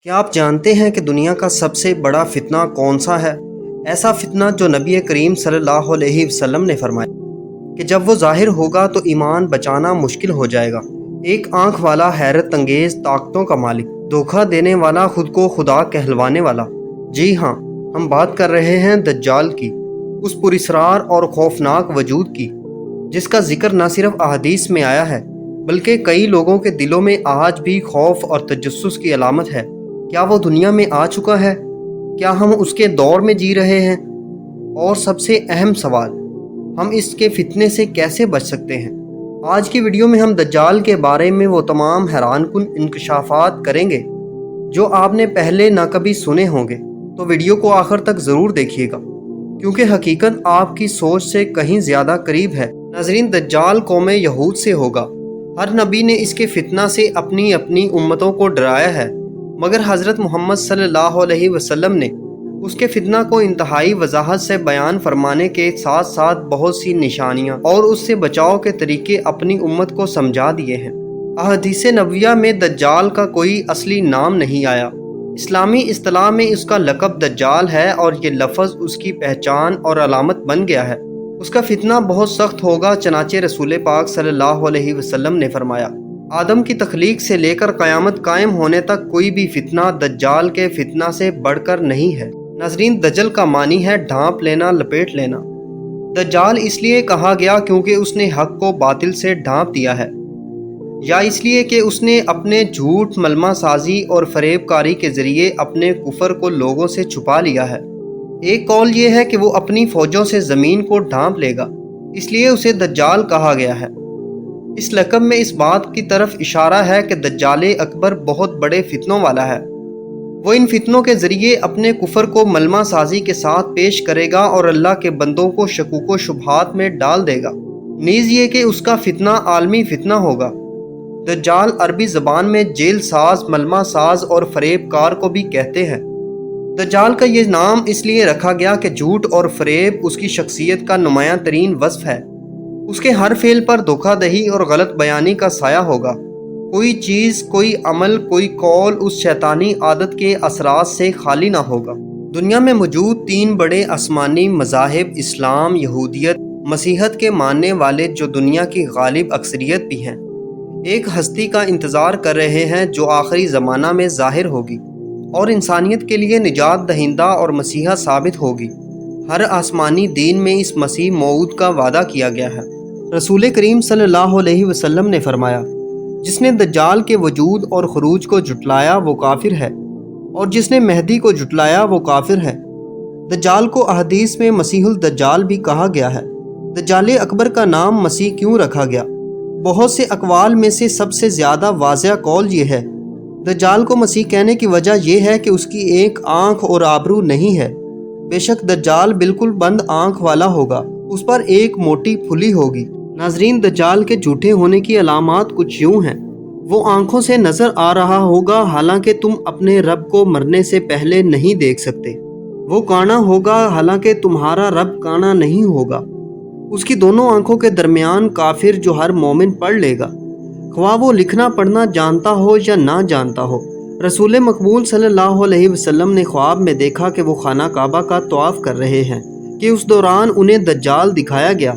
کیا آپ جانتے ہیں کہ دنیا کا سب سے بڑا فتنہ کون سا ہے؟ ایسا فتنہ جو نبی کریم صلی اللہ علیہ وسلم نے فرمایا کہ جب وہ ظاہر ہوگا تو ایمان بچانا مشکل ہو جائے گا۔ ایک آنکھ والا، حیرت انگیز طاقتوں کا مالک، دھوکہ دینے والا، خود کو خدا کہلوانے والا۔ جی ہاں، ہم بات کر رہے ہیں دجال کی، اس پراسرار اور خوفناک وجود کی جس کا ذکر نہ صرف احادیث میں آیا ہے بلکہ کئی لوگوں کے دلوں میں آج بھی خوف اور تجسس کی علامت ہے۔ کیا وہ دنیا میں آ چکا ہے؟ کیا ہم اس کے دور میں جی رہے ہیں؟ اور سب سے اہم سوال، ہم اس کے فتنے سے کیسے بچ سکتے ہیں؟ آج کی ویڈیو میں ہم دجال کے بارے میں وہ تمام حیران کن انکشافات کریں گے جو آپ نے پہلے نہ کبھی سنے ہوں گے، تو ویڈیو کو آخر تک ضرور دیکھیے گا کیونکہ حقیقت آپ کی سوچ سے کہیں زیادہ قریب ہے۔ ناظرین، دجال قوم یہود سے ہوگا۔ ہر نبی نے اس کے فتنہ سے اپنی امتوں کو ڈرایا ہے، مگر حضرت محمد صلی اللہ علیہ وسلم نے اس کے فتنہ کو انتہائی وضاحت سے بیان فرمانے کے ساتھ ساتھ بہت سی نشانیاں اور اس سے بچاؤ کے طریقے اپنی امت کو سمجھا دیے ہیں۔ احادیث نبویہ میں دجال کا کوئی اصلی نام نہیں آیا۔ اسلامی اصطلاح میں اس کا لقب دجال ہے اور یہ لفظ اس کی پہچان اور علامت بن گیا ہے۔ اس کا فتنہ بہت سخت ہوگا، چنانچہ رسول پاک صلی اللہ علیہ وسلم نے فرمایا، آدم کی تخلیق سے لے کر قیامت قائم ہونے تک کوئی بھی فتنہ دجال کے فتنہ سے بڑھ کر نہیں ہے۔ ناظرین، دجل کا معنی ہے ڈھانپ لینا، لپیٹ لینا۔ دجال اس لیے کہا گیا کیونکہ اس نے حق کو باطل سے ڈھانپ دیا ہے، یا اس لیے کہ اس نے اپنے جھوٹ، ملمہ سازی اور فریب کاری کے ذریعے اپنے کفر کو لوگوں سے چھپا لیا ہے۔ ایک قول یہ ہے کہ وہ اپنی فوجوں سے زمین کو ڈھانپ لے گا، اس لیے اسے دجال کہا گیا ہے۔ اس لقب میں اس بات کی طرف اشارہ ہے کہ دجال اکبر بہت بڑے فتنوں والا ہے۔ وہ ان فتنوں کے ذریعے اپنے کفر کو ملمہ سازی کے ساتھ پیش کرے گا اور اللہ کے بندوں کو شکوک و شبہات میں ڈال دے گا۔ نیز یہ کہ اس کا فتنہ عالمی فتنہ ہوگا۔ دجال عربی زبان میں جیل ساز، ملمہ ساز اور فریب کار کو بھی کہتے ہیں۔ دجال کا یہ نام اس لیے رکھا گیا کہ جھوٹ اور فریب اس کی شخصیت کا نمایاں ترین وصف ہے۔ اس کے ہر فعل پر دھوکہ دہی اور غلط بیانی کا سایہ ہوگا۔ کوئی چیز، کوئی عمل، کوئی قول اس شیطانی عادت کے اثرات سے خالی نہ ہوگا۔ دنیا میں موجود تین بڑے آسمانی مذاہب، اسلام، یہودیت، مسیحیت کے ماننے والے جو دنیا کی غالب اکثریت بھی ہیں، ایک ہستی کا انتظار کر رہے ہیں جو آخری زمانہ میں ظاہر ہوگی اور انسانیت کے لیے نجات دہندہ اور مسیحا ثابت ہوگی۔ ہر آسمانی دین میں اس مسیح موعود کا وعدہ کیا گیا ہے۔ رسول کریم صلی اللہ علیہ وسلم نے فرمایا، جس نے دجال کے وجود اور خروج کو جھٹلایا وہ کافر ہے، اور جس نے مہدی کو جھٹلایا وہ کافر ہے۔ دجال کو احادیث میں مسیح الدجال بھی کہا گیا ہے۔ دجال اکبر کا نام مسیح کیوں رکھا گیا؟ بہت سے اقوال میں سے سب سے زیادہ واضح قول یہ ہے، دجال کو مسیح کہنے کی وجہ یہ ہے کہ اس کی ایک آنکھ اور آبرو نہیں ہے۔ بے شک دجال بالکل بند آنکھ والا ہوگا، اس پر ایک موٹی پھلی ہوگی۔ ناظرین، دجال کے جھوٹے ہونے کی علامات کچھ یوں ہیں۔ وہ آنکھوں سے نظر آ رہا ہوگا حالانکہ تم اپنے رب کو مرنے سے پہلے نہیں دیکھ سکتے۔ وہ کانا ہوگا حالانکہ تمہارا رب کانا نہیں ہوگا۔ اس کی دونوں آنکھوں کے درمیان کافر جو ہر مومن پڑھ لے گا، خواہ وہ لکھنا پڑھنا جانتا ہو یا نہ جانتا ہو۔ رسول مقبول صلی اللہ علیہ وسلم نے خواب میں دیکھا کہ وہ خانہ کعبہ کا طواف کر رہے ہیں کہ اس دوران انہیں دجال دکھایا گیا۔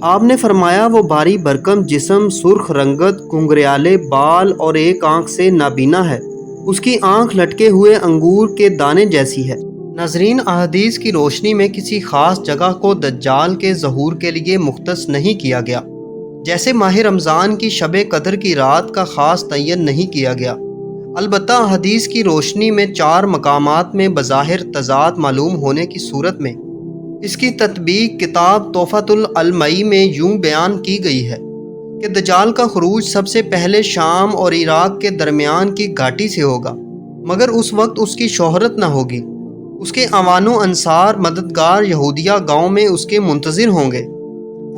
آپ نے فرمایا، وہ بھاری بھرکم جسم، سرخ رنگت، گھنگریالے بال اور ایک آنکھ سے نابینا ہے۔ اس کی آنکھ لٹکے ہوئے انگور کے دانے جیسی ہے۔ ناظرین، احادیث کی روشنی میں کسی خاص جگہ کو دجال کے ظہور کے لیے مختص نہیں کیا گیا، جیسے ماہ رمضان کی شب قدر کی رات کا خاص تعین نہیں کیا گیا۔ البتہ احادیث کی روشنی میں 4 مقامات میں بظاہر تضاد معلوم ہونے کی صورت میں اس کی تطبیق کتاب تحفۃ العلمائی میں یوں بیان کی گئی ہے کہ دجال کا خروج سب سے پہلے شام اور عراق کے درمیان کی گھاٹی سے ہوگا، مگر اس وقت اس کی شہرت نہ ہوگی۔ اس کے اعوان و انصار، مددگار یہودیہ گاؤں میں اس کے منتظر ہوں گے۔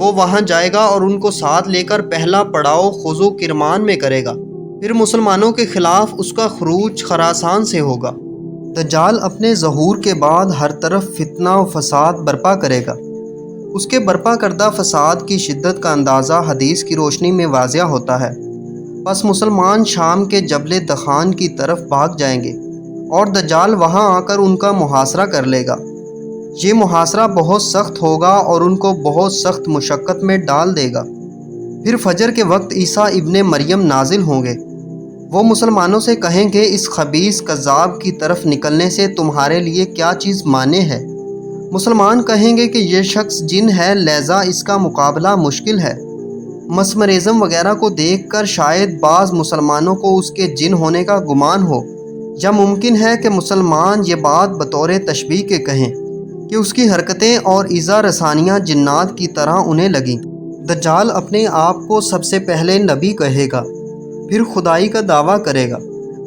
وہ وہاں جائے گا اور ان کو ساتھ لے کر پہلا پڑاؤ خضو کرمان میں کرے گا، پھر مسلمانوں کے خلاف اس کا خروج خراسان سے ہوگا۔ دجال اپنے ظہور کے بعد ہر طرف فتنہ و فساد برپا کرے گا۔ اس کے برپا کردہ فساد کی شدت کا اندازہ حدیث کی روشنی میں واضح ہوتا ہے۔ پس مسلمان شام کے جبل دخان کی طرف بھاگ جائیں گے اور دجال وہاں آ کر ان کا محاصرہ کر لے گا۔ یہ محاصرہ بہت سخت ہوگا اور ان کو بہت سخت مشقت میں ڈال دے گا۔ پھر فجر کے وقت عیسیٰ ابن مریم نازل ہوں گے۔ وہ مسلمانوں سے کہیں گے اس خبیث کذاب کی طرف نکلنے سے تمہارے لیے کیا چیز مانے ہے؟ مسلمان کہیں گے کہ یہ شخص جن ہے، لہذا اس کا مقابلہ مشکل ہے۔ مسمرزم وغیرہ کو دیکھ کر شاید بعض مسلمانوں کو اس کے جن ہونے کا گمان ہو، یا ممکن ہے کہ مسلمان یہ بات بطور تشبیہ کے کہیں کہ اس کی حرکتیں اور ایذا رسانیاں جنات کی طرح انہیں لگیں۔ دجال اپنے آپ کو سب سے پہلے نبی کہے گا، پھر خدائی کا دعویٰ کرے گا۔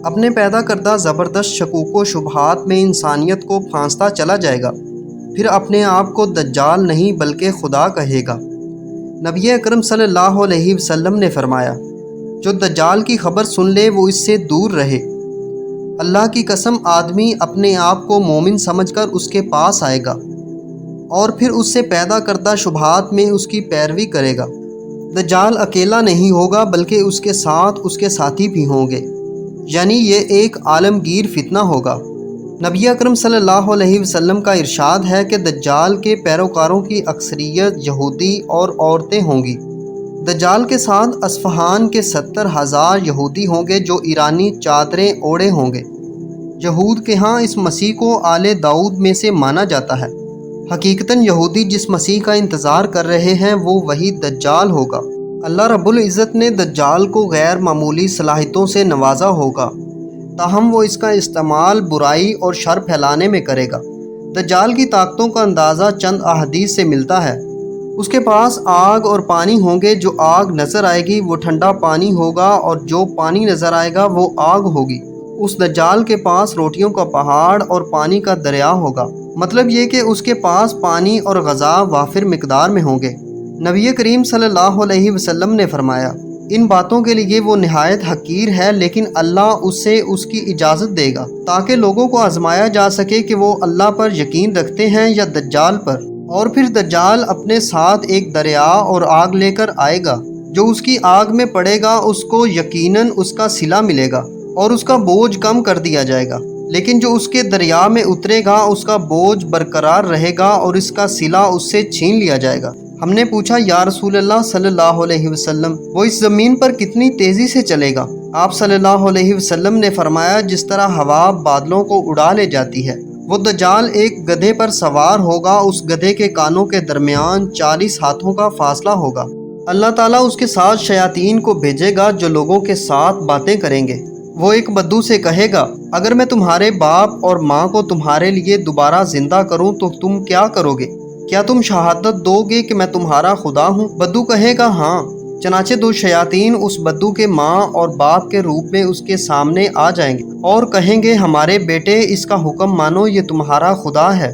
اپنے پیدا کردہ زبردست شکوک و شبہات میں انسانیت کو پھانستا چلا جائے گا، پھر اپنے آپ کو دجال نہیں بلکہ خدا کہے گا۔ نبی اکرم صلی اللہ علیہ وسلم نے فرمایا، جو دجال کی خبر سن لے وہ اس سے دور رہے۔ اللہ کی قسم، آدمی اپنے آپ کو مومن سمجھ کر اس کے پاس آئے گا اور پھر اس سے پیدا کردہ شبہات میں اس کی پیروی کرے گا۔ دجال اکیلا نہیں ہوگا بلکہ اس کے ساتھ اس کے ساتھی بھی ہوں گے، یعنی یہ ایک عالمگیر فتنہ ہوگا۔ نبی اکرم صلی اللہ علیہ وسلم کا ارشاد ہے کہ دجال کے پیروکاروں کی اکثریت یہودی اور عورتیں ہوں گی۔ دجال کے ساتھ اصفہان کے 70,000 یہودی ہوں گے جو ایرانی چادریں اوڑھے ہوں گے۔ یہود کے ہاں اس مسیح کو آل داؤد میں سے مانا جاتا ہے۔ حقیقتاً یہودی جس مسیح کا انتظار کر رہے ہیں وہ وہی دجال ہوگا۔ اللہ رب العزت نے دجال کو غیر معمولی صلاحیتوں سے نوازا ہوگا، تاہم وہ اس کا استعمال برائی اور شر پھیلانے میں کرے گا۔ دجال کی طاقتوں کا اندازہ چند احادیث سے ملتا ہے۔ اس کے پاس آگ اور پانی ہوں گے، جو آگ نظر آئے گی وہ ٹھنڈا پانی ہوگا اور جو پانی نظر آئے گا وہ آگ ہوگی۔ اس دجال کے پاس روٹیوں کا پہاڑ اور پانی کا دریا ہوگا، مطلب یہ کہ اس کے پاس پانی اور غذا وافر مقدار میں ہوں گے۔ نبی کریم صلی اللہ علیہ وسلم نے فرمایا، ان باتوں کے لیے وہ نہایت حقیر ہے، لیکن اللہ اس سے اس کی اجازت دے گا تاکہ لوگوں کو آزمایا جا سکے کہ وہ اللہ پر یقین رکھتے ہیں یا دجال پر۔ اور پھر دجال اپنے ساتھ ایک دریا اور آگ لے کر آئے گا، جو اس کی آگ میں پڑے گا اس کو یقیناً اس کا صلہ ملے گا اور اس کا بوجھ کم کر دیا جائے گا، لیکن جو اس کے دریا میں اترے گا اس کا بوجھ برقرار رہے گا اور اس کا صلہ اس سے چھین لیا جائے گا۔ ہم نے پوچھا، یا رسول اللہ صلی اللہ علیہ وسلم، وہ اس زمین پر کتنی تیزی سے چلے گا؟ آپ صلی اللہ علیہ وسلم نے فرمایا، جس طرح ہوا بادلوں کو اڑا لے جاتی ہے۔ وہ دجال ایک گدھے پر سوار ہوگا، اس گدھے کے کانوں کے درمیان 40 ہاتھوں کا فاصلہ ہوگا۔ اللہ تعالیٰ اس کے ساتھ شیاطین کو بھیجے گا جو لوگوں کے ساتھ باتیں کریں گے۔ وہ ایک بدو سے کہے گا، اگر میں تمہارے باپ اور ماں کو تمہارے لیے دوبارہ زندہ کروں تو تم کیا کرو گے؟ کیا تم شہادت دو گے کہ میں تمہارا خدا ہوں؟ بدو کہے گا، ہاں۔ چنانچہ 2 شیاطین اس بدو کے ماں اور باپ کے روپ میں اس کے سامنے آ جائیں گے اور کہیں گے، ہمارے بیٹے اس کا حکم مانو، یہ تمہارا خدا ہے۔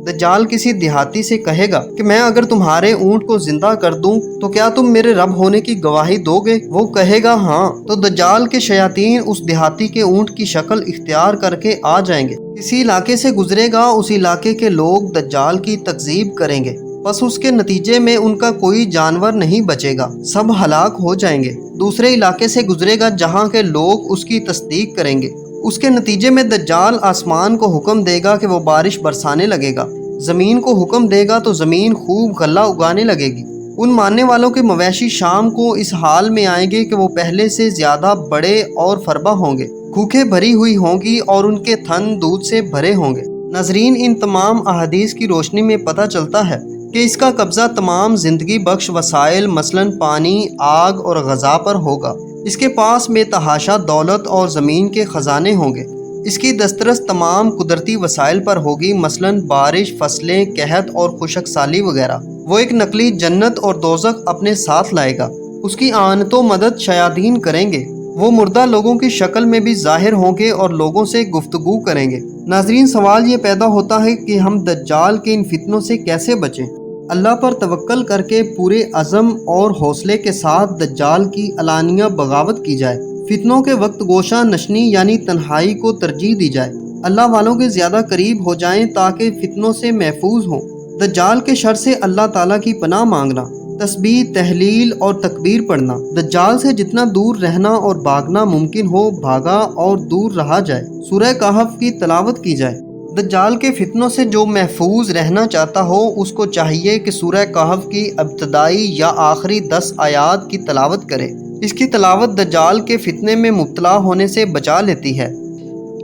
دجال کسی دیہاتی سے کہے گا کہ میں اگر تمہارے اونٹ کو زندہ کر دوں تو کیا تم میرے رب ہونے کی گواہی دو گے؟ وہ کہے گا، ہاں۔ تو دجال کے شیاطین اس دیہاتی کے اونٹ کی شکل اختیار کر کے آ جائیں گے۔ کسی علاقے سے گزرے گا، اس علاقے کے لوگ دجال کی تکذیب کریں گے، بس اس کے نتیجے میں ان کا کوئی جانور نہیں بچے گا، سب ہلاک ہو جائیں گے۔ دوسرے علاقے سے گزرے گا جہاں کے لوگ اس کی تصدیق کریں گے، اس کے نتیجے میں دجال آسمان کو حکم دے گا کہ وہ بارش برسانے لگے گا، زمین کو حکم دے گا تو زمین خوب غلہ اگانے لگے گی۔ ان ماننے والوں کے مویشی شام کو اس حال میں آئیں گے کہ وہ پہلے سے زیادہ بڑے اور فربا ہوں گے، بھوکیں بھری ہوئی ہوں گی اور ان کے تھن دودھ سے بھرے ہوں گے۔ ناظرین، ان تمام احادیث کی روشنی میں پتہ چلتا ہے کہ اس کا قبضہ تمام زندگی بخش وسائل مثلاً پانی، آگ اور غذا پر ہوگا۔ اس کے پاس بے تحاشا دولت اور زمین کے خزانے ہوں گے۔ اس کی دسترس تمام قدرتی وسائل پر ہوگی، مثلاً بارش، فصلیں، قحط اور خشک سالی وغیرہ۔ وہ ایک نقلی جنت اور دوزخ اپنے ساتھ لائے گا۔ اس کی آنت و مدد شیاطین کریں گے۔ وہ مردہ لوگوں کی شکل میں بھی ظاہر ہوں گے اور لوگوں سے گفتگو کریں گے۔ ناظرین، سوال یہ پیدا ہوتا ہے کہ ہم دجال کے ان فتنوں سے کیسے بچیں؟ اللہ پر توکل کر کے پورے عزم اور حوصلے کے ساتھ دجال کی علانیہ بغاوت کی جائے۔ فتنوں کے وقت گوشہ نشنی یعنی تنہائی کو ترجیح دی جائے۔ اللہ والوں کے زیادہ قریب ہو جائیں تاکہ فتنوں سے محفوظ ہوں۔ دجال کے شر سے اللہ تعالیٰ کی پناہ مانگنا۔ تسبیح، تحلیل اور تکبیر پڑھنا۔ دجال سے جتنا دور رہنا اور بھاگنا ممکن ہو بھاگا اور دور رہا جائے۔ سورہ کہف کی تلاوت کی جائے۔ دجال کے فتنوں سے جو محفوظ رہنا چاہتا ہو اس کو چاہیے کہ سورہ کہف کی ابتدائی یا آخری 10 آیات کی تلاوت کرے۔ اس کی تلاوت دجال کے فتنے میں مبتلا ہونے سے بچا لیتی ہے۔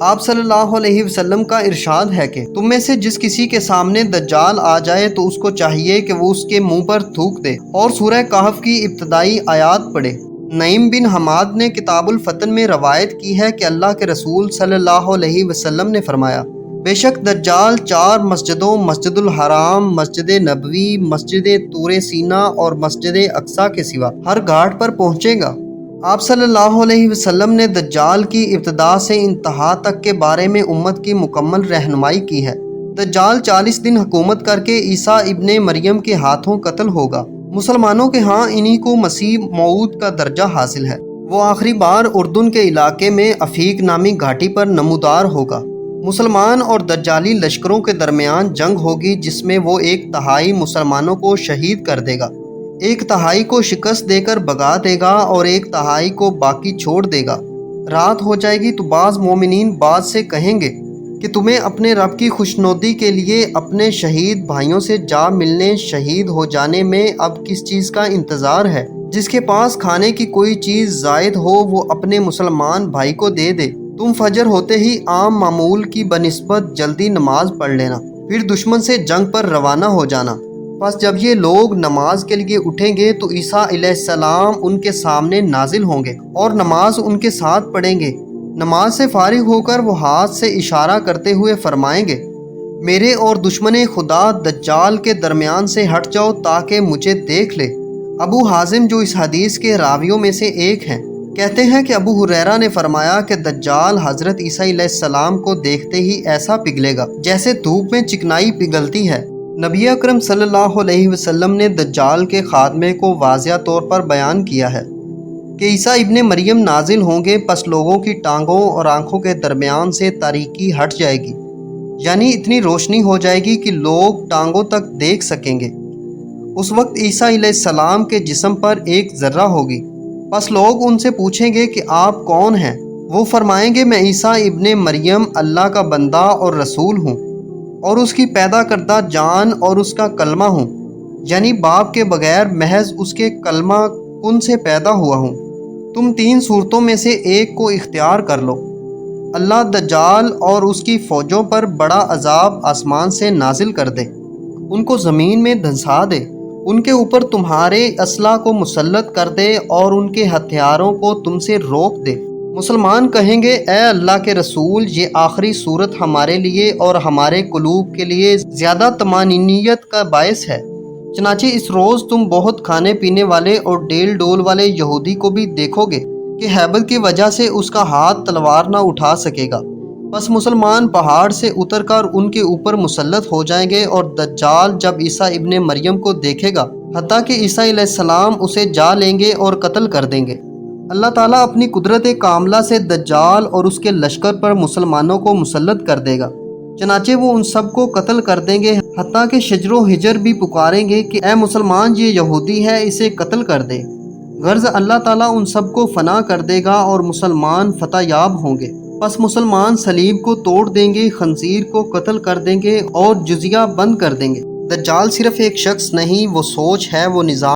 آپ صلی اللہ علیہ وسلم کا ارشاد ہے کہ تم میں سے جس کسی کے سامنے دجال آ جائے تو اس کو چاہیے کہ وہ اس کے منہ پر تھوک دے اور سورہ کہف کی ابتدائی آیات پڑھے۔ نعیم بن حماد نے کتاب الفتن میں روایت کی ہے کہ اللہ کے رسول صلی اللہ علیہ وسلم نے فرمایا، بے شک دجال 4 مسجدوں، مسجد الحرام، مسجد نبوی، مسجد طور سینا اور مسجد اقصی کے سوا ہر گھاٹ پر پہنچے گا۔ آپ صلی اللہ علیہ وسلم نے دجال کی ابتدا سے انتہا تک کے بارے میں امت کی مکمل رہنمائی کی ہے۔ دجال 40 دن حکومت کر کے عیسیٰ ابن مریم کے ہاتھوں قتل ہوگا۔ مسلمانوں کے ہاں انہی کو مسیح موعود کا درجہ حاصل ہے۔ وہ آخری بار اردن کے علاقے میں افیق نامی گھاٹی پر نمودار ہوگا۔ مسلمان اور دجالی لشکروں کے درمیان جنگ ہوگی جس میں وہ 1/3 مسلمانوں کو شہید کر دے گا، 1/3 کو شکست دے کر بھگا دے گا اور 1/3 کو باقی چھوڑ دے گا۔ رات ہو جائے گی تو بعض مومنین بعض سے کہیں گے کہ تمہیں اپنے رب کی خوشنودی کے لیے اپنے شہید بھائیوں سے جا ملنے، شہید ہو جانے میں اب کس چیز کا انتظار ہے؟ جس کے پاس کھانے کی کوئی چیز زائد ہو وہ اپنے مسلمان بھائی کو دے دے۔ تم فجر ہوتے ہی عام معمول کی بنسبت جلدی نماز پڑھ لینا، پھر دشمن سے جنگ پر روانہ ہو جانا۔ بس جب یہ لوگ نماز کے لیے اٹھیں گے تو عیسیٰ علیہ السلام ان کے سامنے نازل ہوں گے اور نماز ان کے ساتھ پڑھیں گے۔ نماز سے فارغ ہو کر وہ ہاتھ سے اشارہ کرتے ہوئے فرمائیں گے، میرے اور دشمن خدا دجال کے درمیان سے ہٹ جاؤ تاکہ مجھے دیکھ لے۔ ابو حازم جو اس حدیث کے راویوں میں سے ایک ہیں کہتے ہیں کہ ابو ہریرہ نے فرمایا کہ دجال حضرت عیسیٰ علیہ السلام کو دیکھتے ہی ایسا پگھلے گا جیسے دھوپ میں چکنائی پگھلتی ہے۔ نبی اکرم صلی اللہ علیہ وسلم نے دجال کے خاتمے کو واضح طور پر بیان کیا ہے کہ عیسیٰ ابن مریم نازل ہوں گے، پس لوگوں کی ٹانگوں اور آنکھوں کے درمیان سے تاریکی ہٹ جائے گی، یعنی اتنی روشنی ہو جائے گی کہ لوگ ٹانگوں تک دیکھ سکیں گے۔ اس وقت عیسیٰ علیہ السلام کے جسم پر ایک ذرہ ہوگی، پس لوگ ان سے پوچھیں گے کہ آپ کون ہیں؟ وہ فرمائیں گے، میں عیسیٰ ابن مریم اللہ کا بندہ اور رسول ہوں اور اس کی پیدا کردہ جان اور اس کا کلمہ ہوں، یعنی باپ کے بغیر محض اس کے کلمہ کن سے پیدا ہوا ہوں۔ تم 3 صورتوں میں سے ایک کو اختیار کر لو، اللہ دجال اور اس کی فوجوں پر بڑا عذاب آسمان سے نازل کر دے، ان کو زمین میں دھنسا دے، ان کے اوپر تمہارے اسلحہ کو مسلط کر دے اور ان کے ہتھیاروں کو تم سے روک دے۔ مسلمان کہیں گے، اے اللہ کے رسول، یہ آخری صورت ہمارے لیے اور ہمارے قلوب کے لیے زیادہ طمانینت کا باعث ہے۔ چنانچہ اس روز تم بہت کھانے پینے والے اور ڈیل ڈول والے یہودی کو بھی دیکھو گے کہ ہیبت کی وجہ سے اس کا ہاتھ تلوار نہ اٹھا سکے گا۔ بس مسلمان پہاڑ سے اتر کر ان کے اوپر مسلط ہو جائیں گے اور دجال جب عیسیٰ ابن مریم کو دیکھے گا حتیٰ کہ عیسیٰ علیہ السلام اسے جا لیں گے اور قتل کر دیں گے۔ اللہ تعالیٰ اپنی قدرت کاملہ سے دجال اور اس کے لشکر پر مسلمانوں کو مسلط کر دے گا، چنانچہ وہ ان سب کو قتل کر دیں گے، حتیٰ کہ شجر و حجر بھی پکاریں گے کہ اے مسلمان، یہ یہودی ہے، اسے قتل کر دے۔ غرض اللہ تعالیٰ ان سب کو فنا کر دے گا اور مسلمان فتح یاب ہوں گے۔ پس مسلمان صلیب کو توڑ دیں گے، خنزیر کو قتل کر دیں گے اور جزیہ بند کر دیں گے۔ دجال صرف ایک شخص نہیں، وہ سوچ ہے، وہ نظام